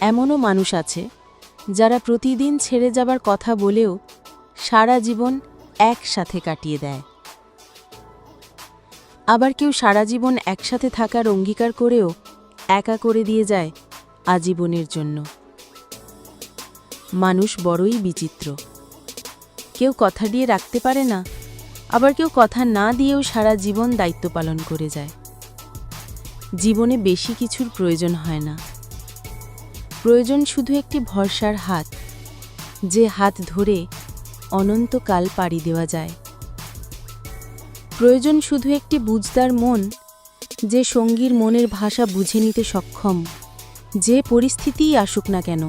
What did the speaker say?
এমনও মানুষ আছে যারা প্রতিদিন ছেড়ে যাবার কথা বলেও সারা জীবন একসাথে কাটিয়ে দেয়। আবার কেউ সারা জীবন একসাথে থাকার অঙ্গীকার করেও একা করে দিয়ে যায় আজীবনের জন্য। মানুষ বড়ই বিচিত্র। কেউ কথা দিয়ে রাখতে পারে না, আবার কেউ কথা না দিয়েও সারা জীবন দায়িত্ব পালন করে যায়। জীবনে বেশি কিছুর প্রয়োজন হয় না, প্রয়োজন শুধু একটি ভরসার হাত, যে হাত ধরে অনন্তকাল পাড়ি দেওয়া যায়। প্রয়োজন শুধু একটি বুঝদার মন, যে সঙ্গীর মনের ভাষা বুঝে নিতে সক্ষম, যে পরিস্থিতিই আসুক না কেন।